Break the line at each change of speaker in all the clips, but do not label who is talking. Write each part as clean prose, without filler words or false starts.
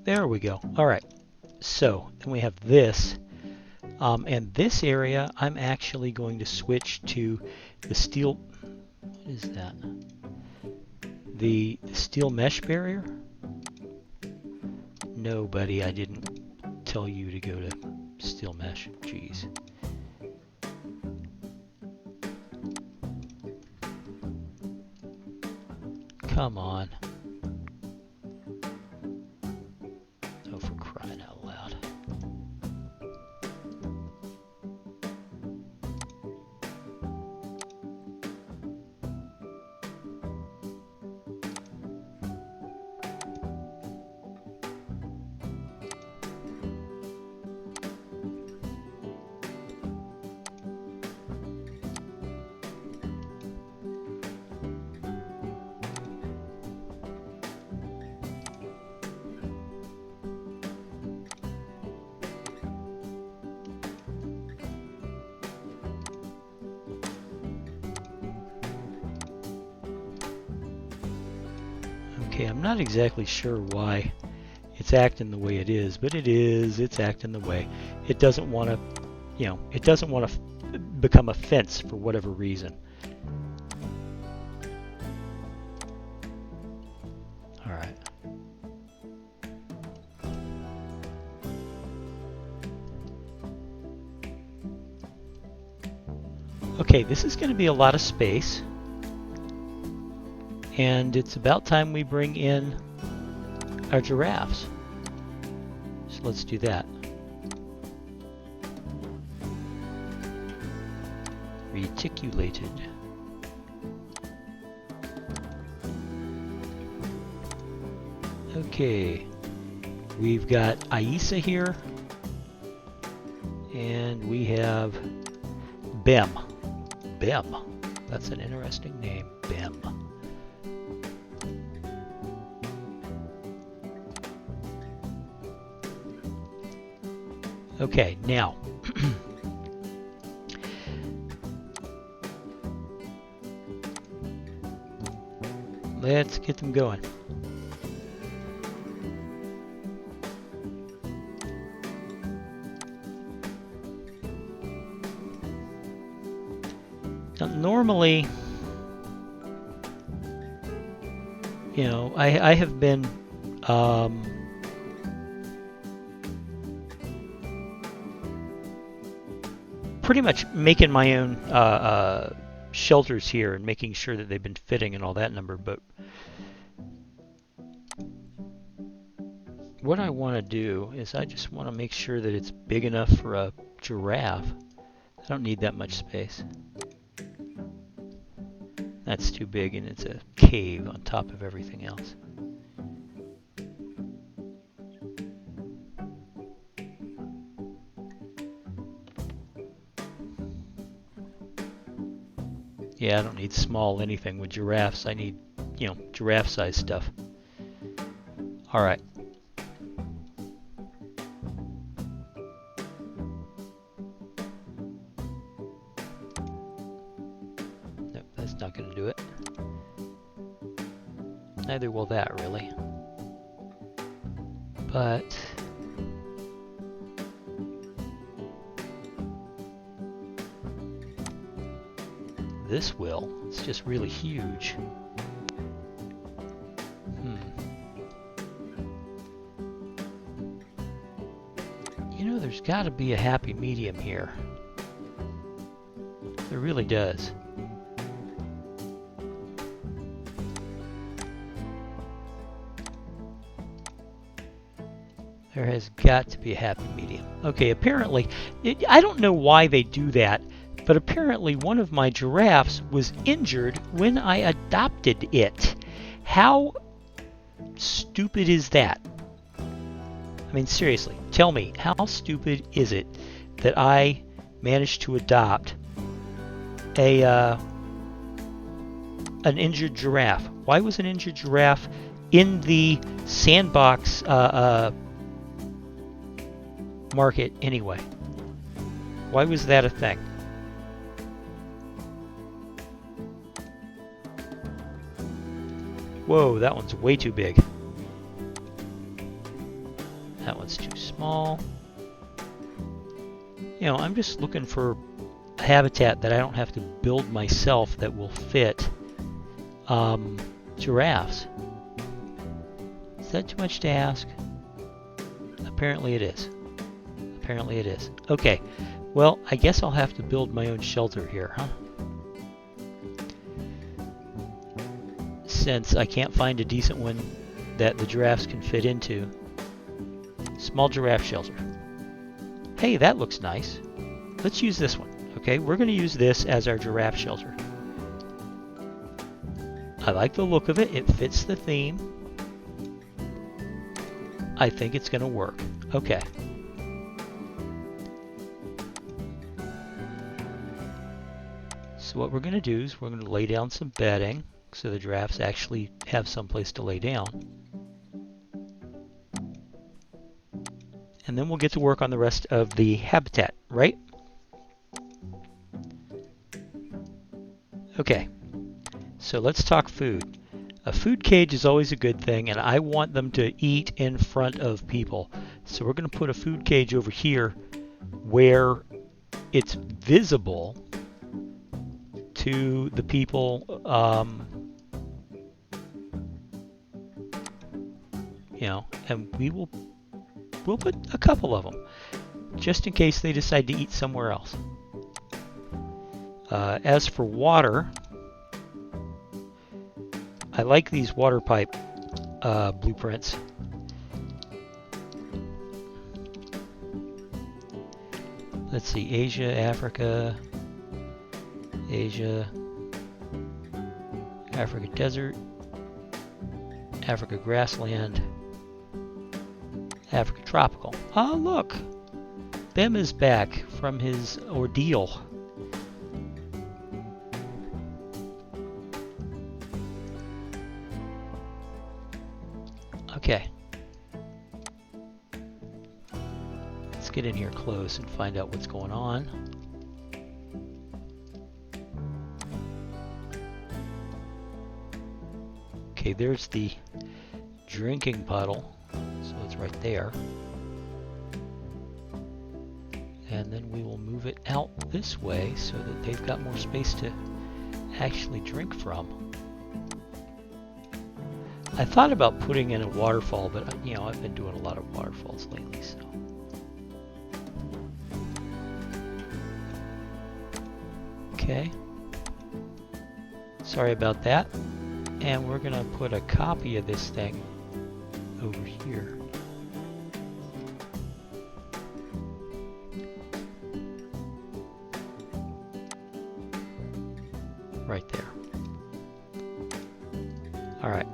There we go. All right. So then we have this. And this area, I'm actually going to switch to the steel. What is that? The steel mesh barrier? No, buddy, I didn't tell you to go to steel mesh. Jeez. Come on. Oh, for crying out loud. Okay, I'm not exactly sure why it's acting the way it is, but it's acting the way. It doesn't want to, it doesn't want to become a fence for whatever reason. All right. Okay, this is going to be a lot of space. And it's about time we bring in our giraffes. So let's do that. Reticulated. Okay. We've got Aisa here. And we have Bem. Bem. That's an interesting name. Bem. Okay, now let's get them going. Now, normally, I have been pretty much making my own shelters here and making sure that they've been fitting and all that number, but what I want to do is I just want to make sure that it's big enough for a giraffe. I don't need that much space. That's too big and it's a cave on top of everything else. Yeah, I don't need small anything with giraffes. I need, giraffe-sized stuff. All right. Nope, that's not going to do it. Neither will that, really. But this will. It's just really huge. There's got to be a happy medium here. There really does. There has got to be a happy medium. Okay, apparently, I don't know why they do that, but apparently one of my giraffes was injured when I adopted it. How stupid is that? I mean, seriously, tell me, how stupid is it that I managed to adopt an injured giraffe? Why was an injured giraffe in the Sandbox market anyway? Why was that a thing? Whoa, that one's way too big. one's too small. You know, I'm just looking for a habitat that I don't have to build myself that will fit giraffes. Is that too much to ask? Apparently it is. Apparently it is. Okay, well, I guess I'll have to build my own shelter here, huh? Since I can't find a decent one that the giraffes can fit into. Small giraffe shelter. Hey, that looks nice. Let's use this one. Okay, we're going to use this as our giraffe shelter. I like the look of it. It fits the theme. I think it's going to work. Okay. So what we're going to do is we're going to lay down some bedding so the giraffes actually have some place to lay down. And then we'll get to work on the rest of the habitat, right? Okay, so let's talk food. A food cage is always a good thing, and I want them to eat in front of people. So we're going to put a food cage over here where it's visible to the people. You know, and we'll put a couple of them just in case they decide to eat somewhere else. As for water, I like these water pipe blueprints. Let's see, Asia, Africa, Africa desert, Africa grassland, Africa tropical. Oh, look! Bem is back from his ordeal. Okay. Let's get in here close and find out what's going on. Okay, there's the drinking puddle. So it's right there. And then we will move it out this way so that they've got more space to actually drink from. I thought about putting in a waterfall, but you know, I've been doing a lot of waterfalls lately, so. Okay. Sorry about that. And we're gonna put a copy of this thing over here. Right there. All right.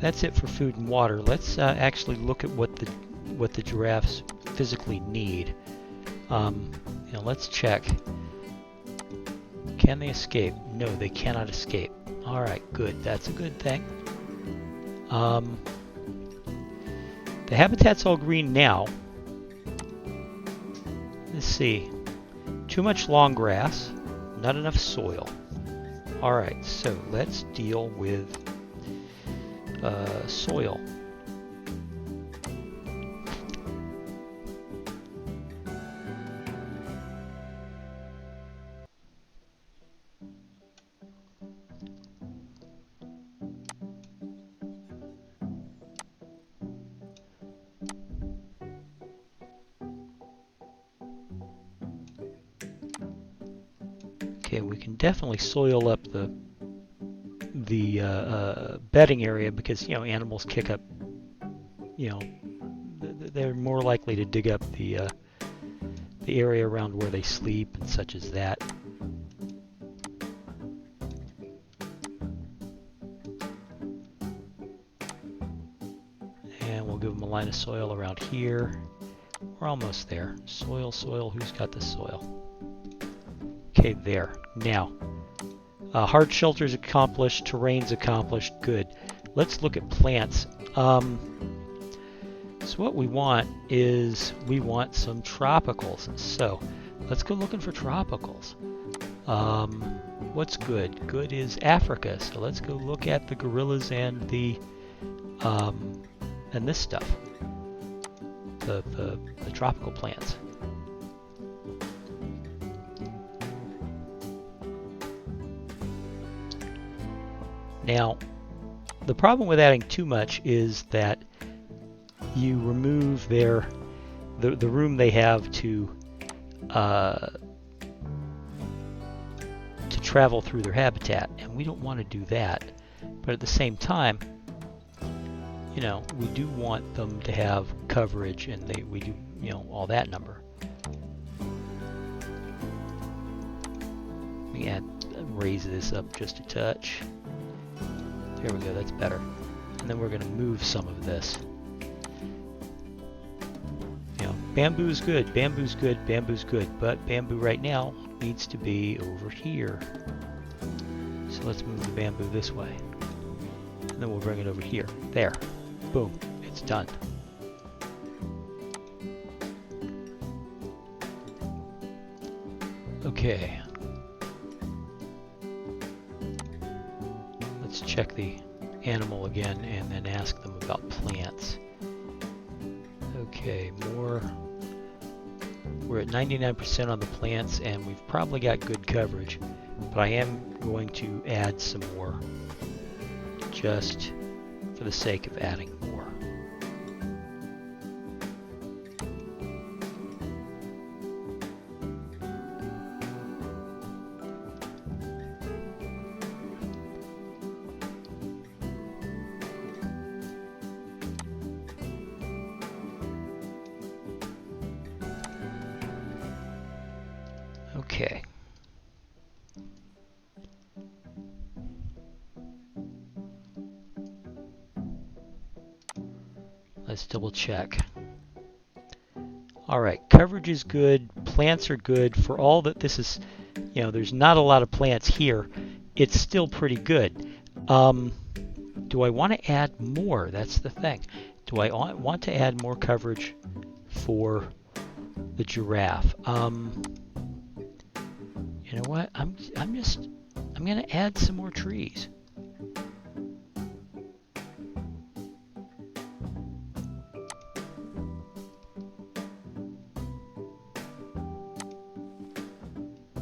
That's it for food and water. Let's actually look at what the giraffes physically need. You know, let's check. Can they escape? No, they cannot escape. All right, good. That's a good thing. The habitat's all green now. Let's see. Too much long grass, not enough soil. All right, so let's deal with soil. Okay, we can definitely soil up the bedding area because, you know, animals kick up, you know, they're more likely to dig up the area around where they sleep and such as that. And we'll give them a line of soil around here. We're almost there. Soil, soil, who's got the soil? Okay, there. Now, hard shelter's accomplished, terrain's accomplished, good. Let's look at plants. So what we want is, we want some tropicals. So, let's go looking for tropicals. What's good? Good is Africa, so let's go look at the gorillas and the this stuff, the tropical plants. Now, the problem with adding too much is that you remove the room they have to travel through their habitat, and we don't want to do that. But at the same time, you know, we do want them to have coverage, and we do, you know, all that number. Let me raise this up just a touch. There we go, that's better. And then we're going to move some of this. You know, bamboo's good, bamboo's good, bamboo's good, but bamboo right now needs to be over here. So let's move the bamboo this way. And then we'll bring it over here. There. Boom. It's done. Okay. Let's check the animal again and then ask them about plants. Okay, more. We're at 99% on the plants, and we've probably got good coverage, but I am going to add some more just for the sake of adding more. Okay. Let's double check. All right, coverage is good, plants are good. For all that this is, you know, there's not a lot of plants here, it's still pretty good. Do I want to add more? That's the thing. Do I want to add more coverage for the giraffe? You know what? I'm going to add some more trees.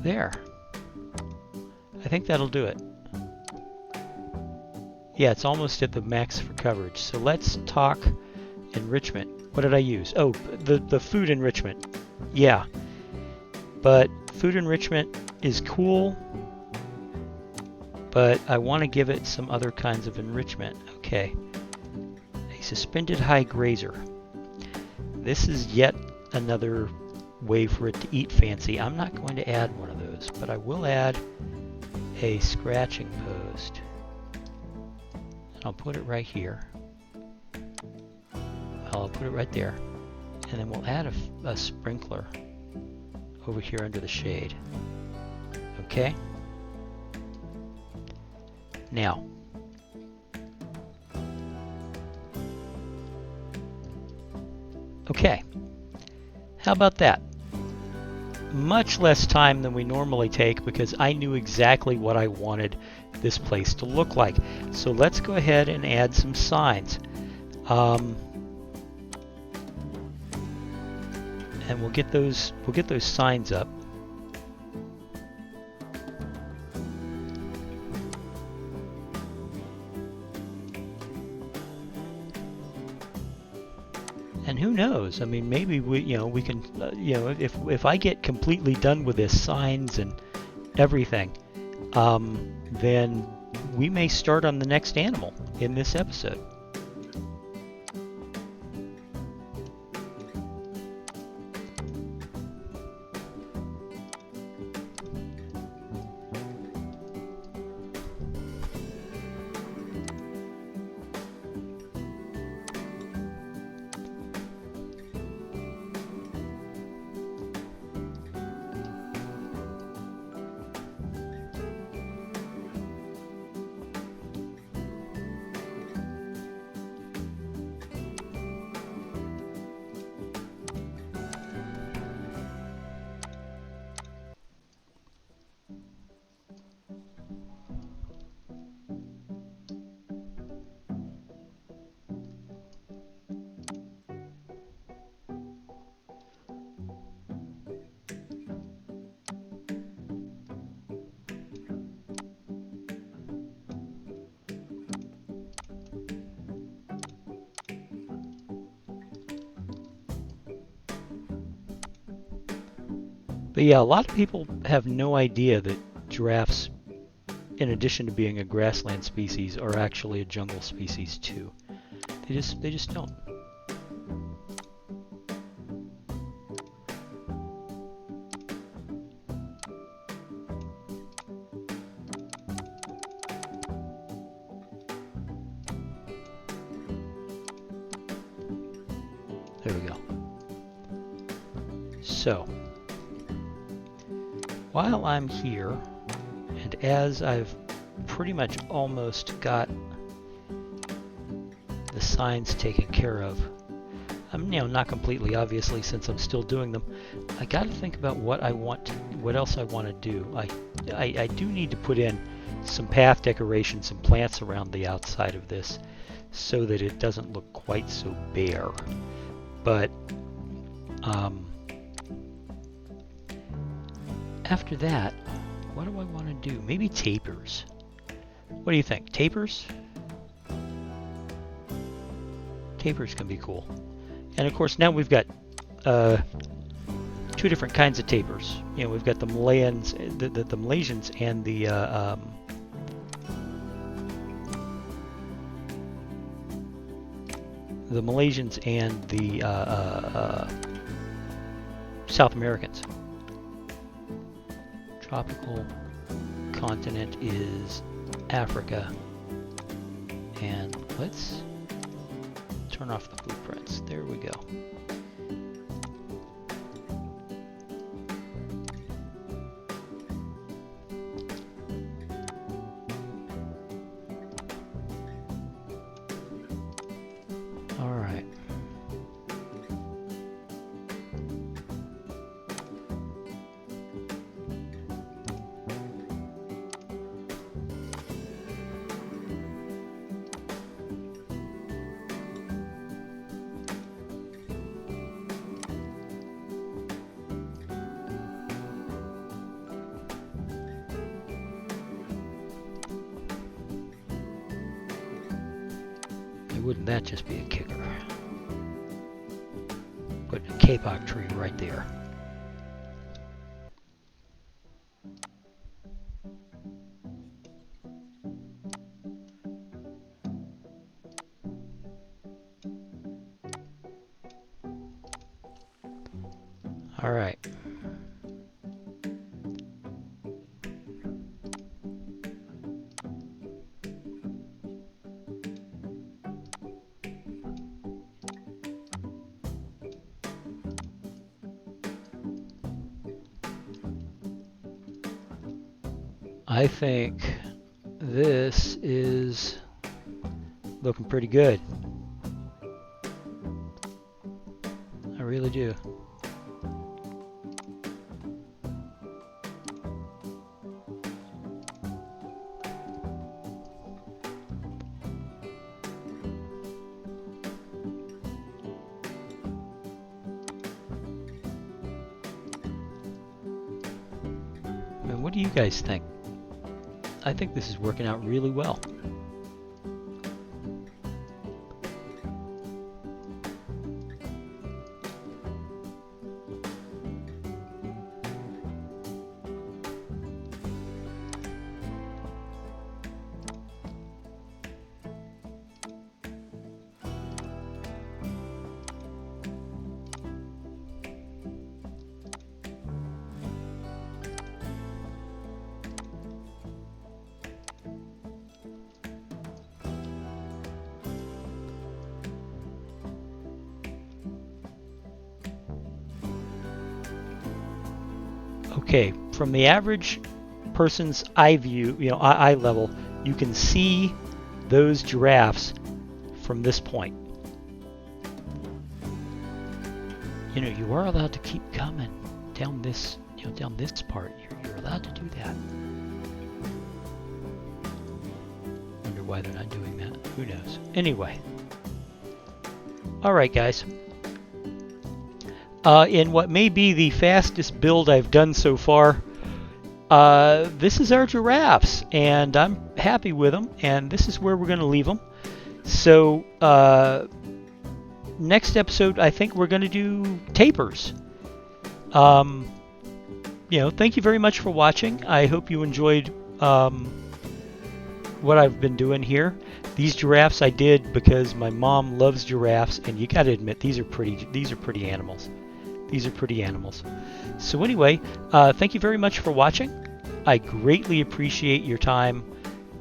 There. I think that'll do it. Yeah, it's almost at the max for coverage. So let's talk enrichment. What did I use? Oh, the food enrichment. Yeah. But food enrichment is cool, but I want to give it some other kinds of enrichment. Okay. A suspended high grazer. This is yet another way for it to eat fancy. I'm not going to add one of those, but I will add a scratching post. And I'll put it right here. I'll put it right there. And then we'll add a sprinkler over here under the shade. Okay? Now, okay. How about that? Much less time than we normally take because I knew exactly what I wanted this place to look like. So let's go ahead and add some signs. And we'll get those signs up. And who knows? I mean, maybe we can, if I get completely done with this signs and everything, then we may start on the next animal in this episode. But yeah, a lot of people have no idea that giraffes, in addition to being a grassland species, are actually a jungle species too. They just don't. There we go. So, while I'm here, and as I've pretty much almost got the signs taken care of, I'm not completely, obviously, since I'm still doing them. I got to think about what else I want to do. I do need to put in some path decoration, some plants around the outside of this, so that it doesn't look quite so bare. But after that, what do I want to do? Maybe tapirs. What do you think? Tapirs? Tapirs can be cool. And of course, now we've got two different kinds of tapirs. We've got the Malaysians, the Malaysians, and the Malaysians and the South Americans. Tropical continent is Africa, and let's turn off the blueprints. There we go. All right. Wouldn't that just be a kicker? Put a kapok tree right there. All right. I think this is looking pretty good. I really do. And what do you guys think? I think this is working out really well. Okay, from the average person's eye view, eye level, you can see those giraffes from this point. You are allowed to keep coming down this, down this part. You're allowed to do that. Wonder why they're not doing that. Who knows? Anyway. All right, guys. In what may be the fastest build I've done so far, this is our giraffes, and I'm happy with them, and this is where we're going to leave them. So, next episode, I think we're going to do tapirs. thank you very much for watching. I hope you enjoyed what I've been doing here. These giraffes I did because my mom loves giraffes, and you got to admit these are pretty animals. These are pretty animals. So anyway, thank you very much for watching. I greatly appreciate your time,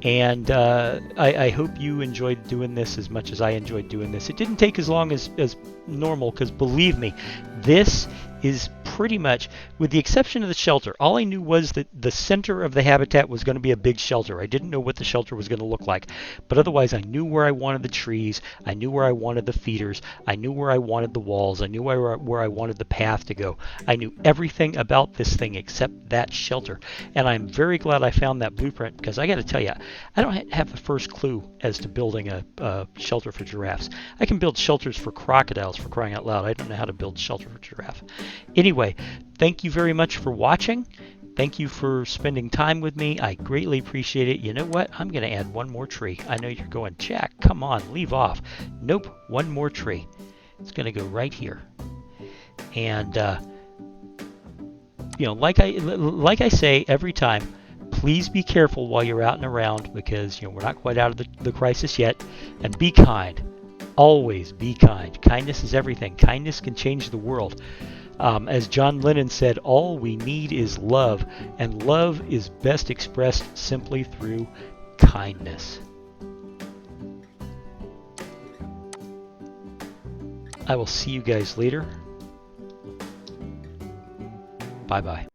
and I hope you enjoyed doing this as much as I enjoyed doing this. It didn't take as long as normal, because believe me, this is pretty much, with the exception of the shelter, all I knew was that the center of the habitat was going to be a big shelter. I didn't know what the shelter was going to look like, but otherwise I knew where I wanted the trees, I knew where I wanted the feeders, I knew where I wanted the walls, I knew where I wanted the path to go. I knew everything about this thing except that shelter, and I'm very glad I found that blueprint, because I got to tell you, I don't have the first clue as to building a shelter for giraffes. I can build shelters for crocodiles, for crying out loud. I don't know how to build shelter for giraffe. Anyway, thank you very much for watching. Thank you for spending time with me. I greatly appreciate it. You know what? I'm going to add one more tree. I know you're going, Jack, come on, leave off. Nope, one more tree. It's going to go right here. And, like I say every time, please be careful while you're out and around, because, we're not quite out of the crisis yet. And be kind. Always be kind. Kindness is everything. Kindness can change the world. As John Lennon said, all we need is love, and love is best expressed simply through kindness. I will see you guys later. Bye-bye.